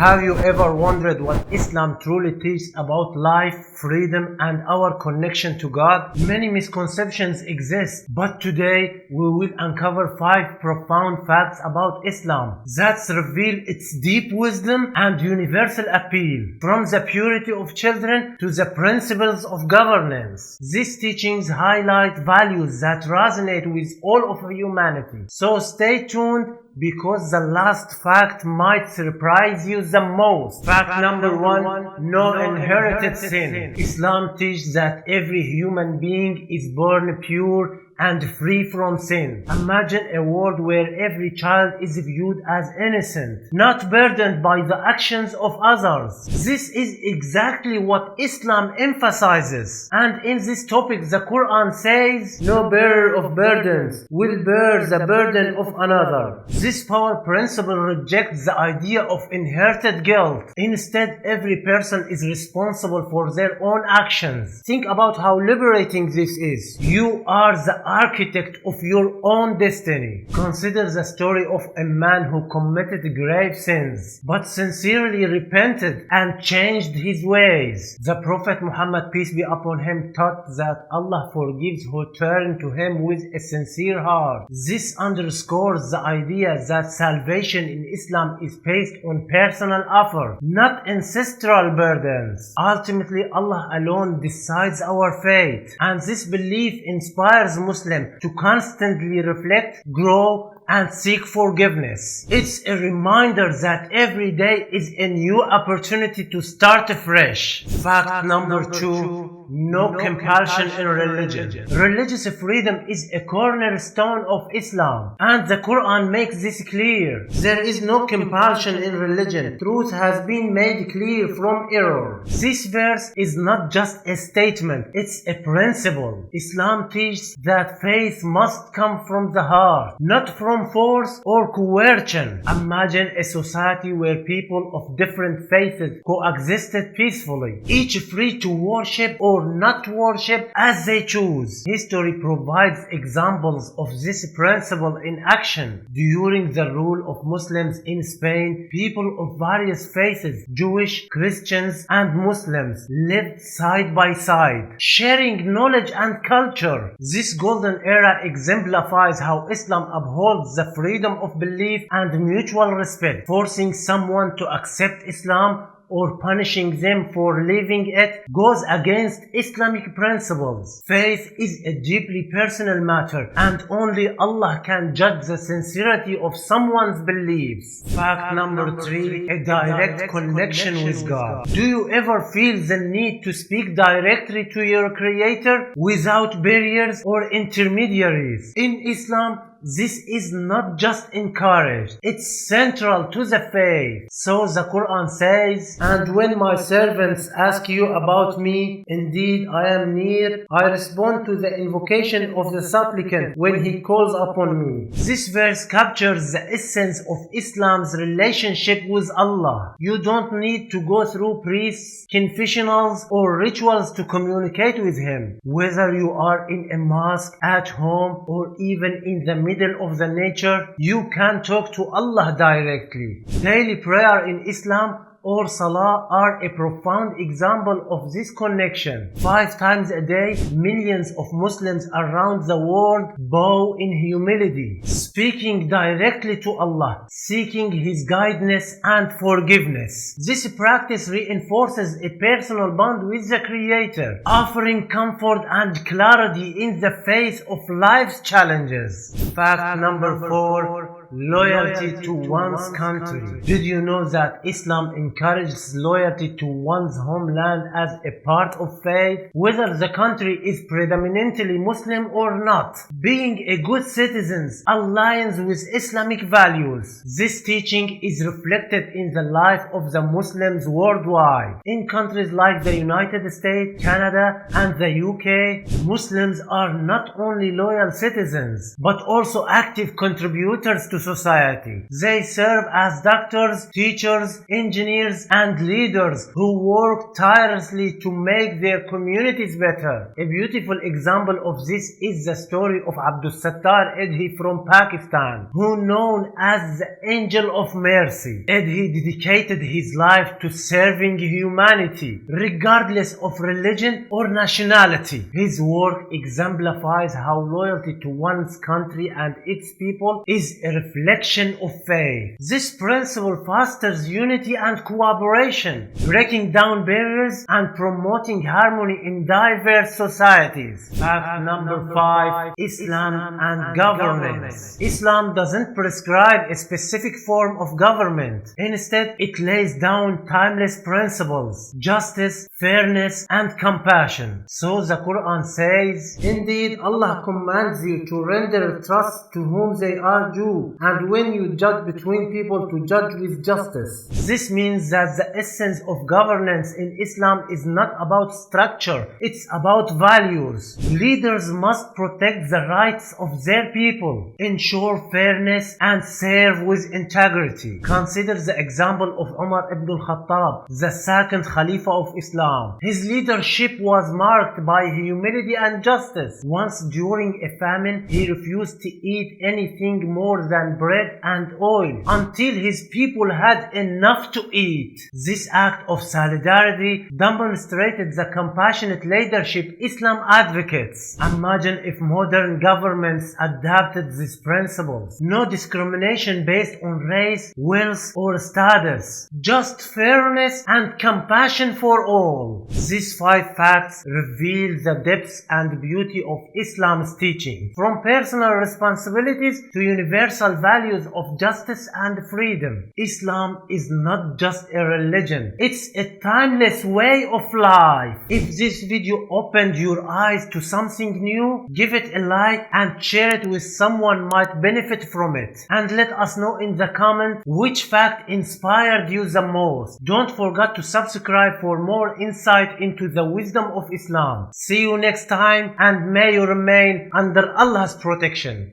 Have you ever wondered what Islam truly teaches about life, freedom, and our connection to God? Many misconceptions exist, but today we will uncover 5 profound facts about Islam that reveal its deep wisdom and universal appeal, from the purity of children to the principles of governance. These teachings highlight values that resonate with all of humanity. So stay tuned, because the last fact might surprise you the most. Fact number 1: no inherited sin. Islam teaches that every human being is born pure and free from sin. Imagine a world where every child is viewed as innocent, not burdened by the actions of others. This is exactly what Islam emphasizes. And in this topic, the Quran says, "No bearer of burdens will bear the burden of another." This power principle rejects the idea of inherited guilt. Instead, every person is responsible for their own actions. Think about how liberating this is. You are the architect of your own destiny. Consider the story of a man who committed grave sins, but sincerely repented and changed his ways. The Prophet Muhammad, peace be upon him, taught that Allah forgives who turn to him with a sincere heart. This underscores the idea that salvation in Islam is based on personal effort, not ancestral burdens. Ultimately, Allah alone decides our fate, and this belief inspires Muslims to constantly reflect, grow, and seek forgiveness. It's a reminder that every day is a new opportunity to start afresh. Fact number 2: no compulsion in religion. Religious freedom is a cornerstone of Islam, and the Quran makes this clear. There is no compulsion in religion. Truth has been made clear from error. This verse is not just a statement, it's a principle. Islam teaches that faith must come from the heart, not from force or coercion. Imagine a society where people of different faiths coexisted peacefully, each free to worship or not worship as they choose. History provides examples of this principle in action. During the rule of Muslims in Spain, people of various faiths, Jewish, Christians, and Muslims, lived side by side, sharing knowledge and culture. This golden era exemplifies how Islam upholds the freedom of belief and mutual respect. Forcing someone to accept Islam or punishing them for leaving it goes against Islamic principles. Faith is a deeply personal matter, and only Allah can judge the sincerity of someone's beliefs. Fact number 3: a direct connection with God. Do you ever feel the need to speak directly to your Creator without barriers or intermediaries? In Islam, this is not just encouraged, it's central to the faith. So the Quran says, "And when my servants ask you about me, indeed I am near. I respond to the invocation of the supplicant when he calls upon me." This verse captures the essence of Islam's relationship with Allah. You don't need to go through priests, confessionals, or rituals to communicate with Him. Whether you are in a mosque, at home, or even in the middle of the nature, you can talk to Allah directly. Daily prayer in Islam or Salah are a profound example of this connection. 5 times a day, millions of Muslims around the world bow in humility, speaking directly to Allah, seeking His guidance and forgiveness. This practice reinforces a personal bond with the Creator, offering comfort and clarity in the face of life's challenges. Fact number 4: loyalty to one's country. Did you know that Islam encourages loyalty to one's homeland as a part of faith, whether the country is predominantly Muslim or not? Being a good citizen aligns with Islamic values. This teaching is reflected in the life of the Muslims worldwide. In countries like the United States, Canada, and the UK, Muslims are not only loyal citizens, but also active contributors to society. They serve as doctors, teachers, engineers, and leaders who work tirelessly to make their communities better. A beautiful example of this is the story of Abdul Sattar Edhi from Pakistan, who known as the Angel of Mercy. Edhi dedicated his life to serving humanity, regardless of religion or nationality. His work exemplifies how loyalty to one's country and its people is a reflection of faith. This principle fosters unity and cooperation, breaking down barriers and promoting harmony in diverse societies. Fact number 5. Islam and governance. Islam doesn't prescribe a specific form of government. Instead, it lays down timeless principles: justice, fairness, and compassion. So the Quran says, "Indeed, Allah commands you to render trust to whom they are due, and when you judge between people, to judge with justice." This means that the essence of governance in Islam is not about structure, it's about values. Leaders must protect the rights of their people, ensure fairness, and serve with integrity. Consider the example of Umar ibn al-Khattab, the second Khalifa of Islam. His leadership was marked by humility and justice. Once during a famine, he refused to eat anything more than bread and oil until his people had enough to eat. This act of solidarity demonstrated the compassionate leadership Islam advocates. Imagine if modern governments adopted these principles. No discrimination based on race, wealth, or status. Just fairness and compassion for all. These 5 facts reveal the depths and beauty of Islam's teaching, from personal responsibilities to universal values of justice and freedom. Islam is not just a religion, it's a timeless way of life. If this video opened your eyes to something new, give it a like and share it with someone might benefit from it. And let us know in the comment which fact inspired you the most. Don't forget to subscribe for more insight into the wisdom of Islam. See you next time, and may you remain under Allah's protection.